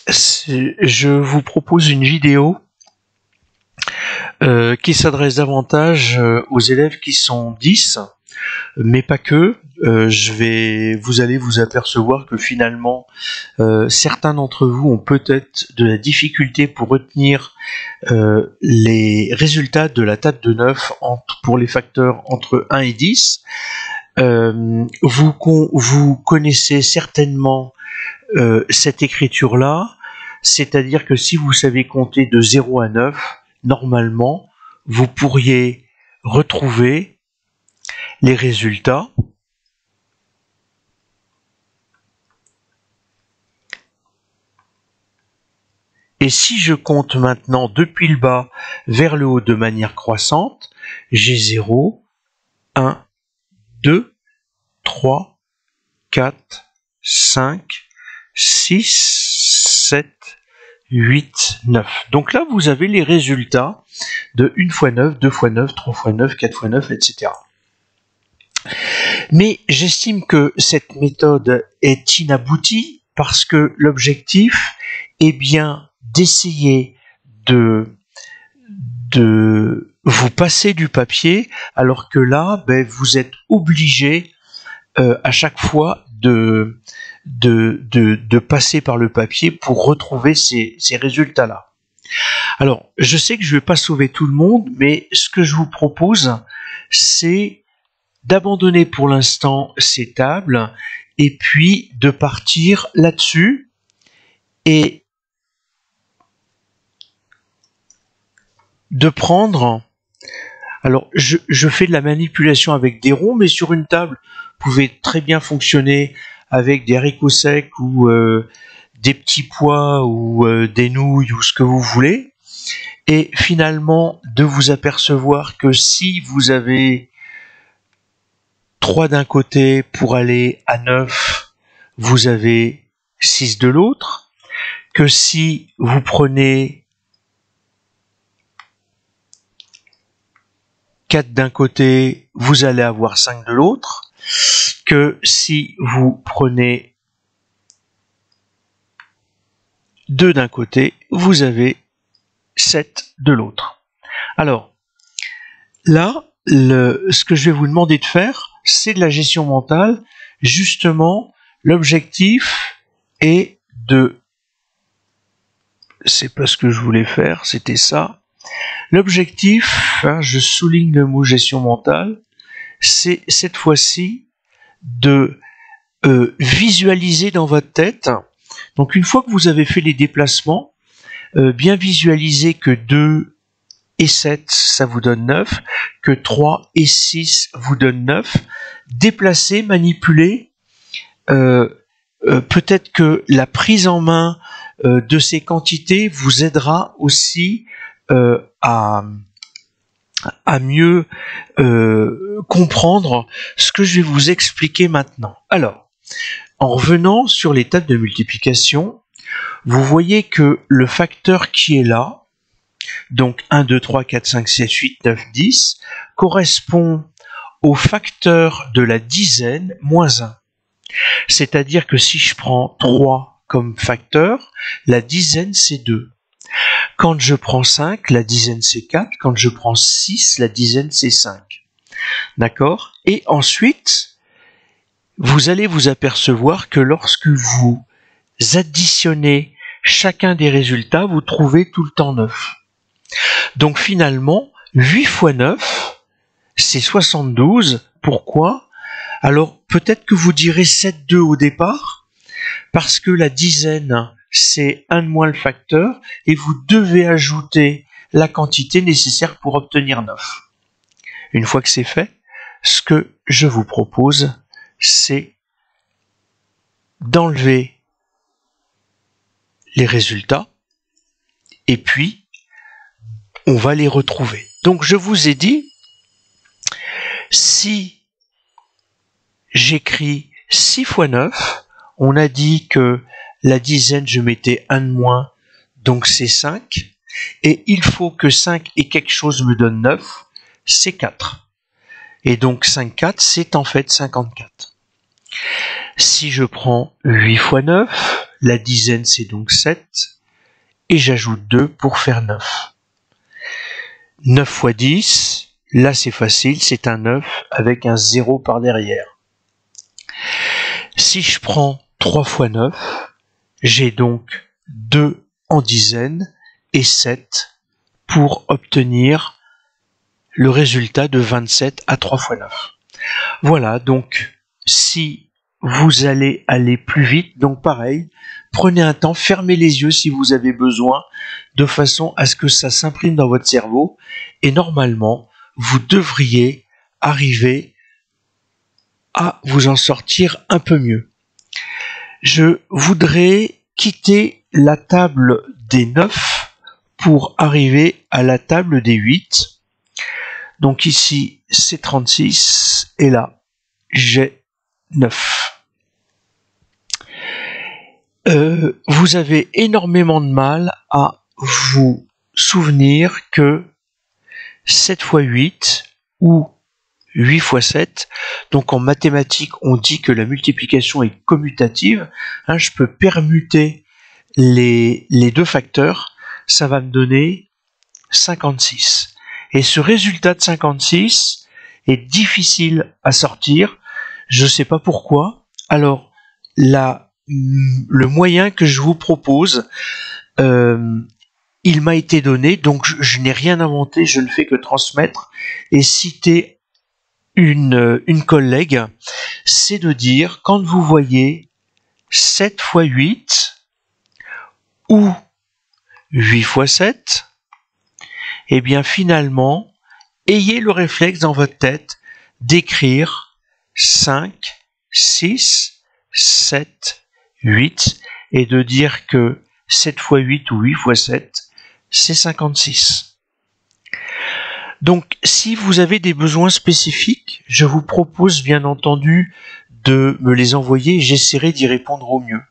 Je vous propose une vidéo qui s'adresse davantage aux élèves qui sont 10, mais pas que. Vous allez vous apercevoir que finalement, certains d'entre vous ont peut-être de la difficulté pour retenir les résultats de la table de 9 pour les facteurs entre 1 et 10. Vous connaissez certainement cette écriture-là, c'est-à-dire que si vous savez compter de 0 à 9, normalement, vous pourriez retrouver les résultats et si je compte maintenant depuis le bas vers le haut de manière croissante, j'ai 0, 1, 2, 3, 4, 5, 6, 7, 8, 9. Donc là, vous avez les résultats de 1 fois 9, 2 fois 9, 3 fois 9, 4 fois 9, etc. Mais j'estime que cette méthode est inaboutie parce que l'objectif est bien d'essayer de vous passer du papier, alors que là, vous êtes obligé à chaque fois de passer par le papier pour retrouver ces résultats-là. Alors, je sais que je ne vais pas sauver tout le monde, mais ce que je vous propose, c'est d'abandonner pour l'instant ces tables et puis de partir là-dessus et de prendre... Alors, je fais de la manipulation avec des ronds, mais sur une table, vous pouvez très bien fonctionner avec des haricots secs ou des petits pois ou des nouilles ou ce que vous voulez. Et finalement, de vous apercevoir que si vous avez 3 d'un côté pour aller à 9, vous avez 6 de l'autre. Que si vous prenez 4 d'un côté, vous allez avoir 5 de l'autre, que si vous prenez 2 d'un côté, vous avez 7 de l'autre. Alors, là, ce que je vais vous demander de faire, c'est de la gestion mentale. Justement, l'objectif est de... C'est pas ce que je voulais faire, c'était ça. L'objectif, je souligne le mot gestion mentale, c'est cette fois-ci de visualiser dans votre tête. Donc une fois que vous avez fait les déplacements, bien visualiser que 2 et 7, ça vous donne 9, que 3 et 6 vous donnent 9. Déplacer, manipuler, peut-être que la prise en main de ces quantités vous aidera aussi à mieux comprendre ce que je vais vous expliquer maintenant. Alors, en revenant sur les tables de multiplication, vous voyez que le facteur qui est là, donc 1, 2, 3, 4, 5, 6, 8, 9, 10, correspond au facteur de la dizaine moins 1. C'est-à-dire que si je prends 3 comme facteur, la dizaine c'est 2. Quand je prends 5, la dizaine c'est 4. Quand je prends 6, la dizaine c'est 5. D'accord ? Et ensuite, vous allez vous apercevoir que lorsque vous additionnez chacun des résultats, vous trouvez tout le temps 9. Donc finalement, 8 fois 9, c'est 72. Pourquoi ? Alors peut-être que vous direz 7,2 au départ, parce que la dizaine, c'est 1 de moins le facteur, et vous devez ajouter la quantité nécessaire pour obtenir 9. Une fois que c'est fait, ce que je vous propose, c'est d'enlever les résultats, et puis on va les retrouver. Donc je vous ai dit, si j'écris 6 fois 9, on a dit que la dizaine, je mettais 1 de moins, donc c'est 5. Et il faut que 5 et quelque chose me donne 9, c'est 4. Et donc 5, 4, c'est en fait 54. Si je prends 8 fois 9, La dizaine, c'est donc 7. Et j'ajoute 2 pour faire 9. 9 fois 10, là c'est facile, c'est un 9 avec un 0 par derrière. Si je prends 3 fois 9, j'ai donc 2 en dizaines et 7 pour obtenir le résultat de 27 à 3 fois 9. Voilà, donc si vous allez aller plus vite, donc pareil, prenez un temps, fermez les yeux si vous avez besoin, de façon à ce que ça s'imprime dans votre cerveau, et normalement, vous devriez arriver à vous en sortir un peu mieux. Je voudrais quitter la table des 9 pour arriver à la table des 8. Donc ici, c'est 36, et là, j'ai 9. Vous avez énormément de mal à vous souvenir que 7 fois 8 ou 8 fois 7, donc en mathématiques on dit que la multiplication est commutative, je peux permuter les deux facteurs, ça va me donner 56. Et ce résultat de 56 est difficile à sortir, je ne sais pas pourquoi. Alors le moyen que je vous propose, il m'a été donné, donc je n'ai rien inventé, je ne fais que transmettre et citer une collègue, c'est de dire, quand vous voyez 7 fois 8 ou 8 fois 7, eh bien finalement, ayez le réflexe dans votre tête d'écrire 5, 6, 7, 8 et de dire que 7 fois 8 ou 8 fois 7, c'est 56. Donc, si vous avez des besoins spécifiques, je vous propose bien entendu de me les envoyer et j'essaierai d'y répondre au mieux.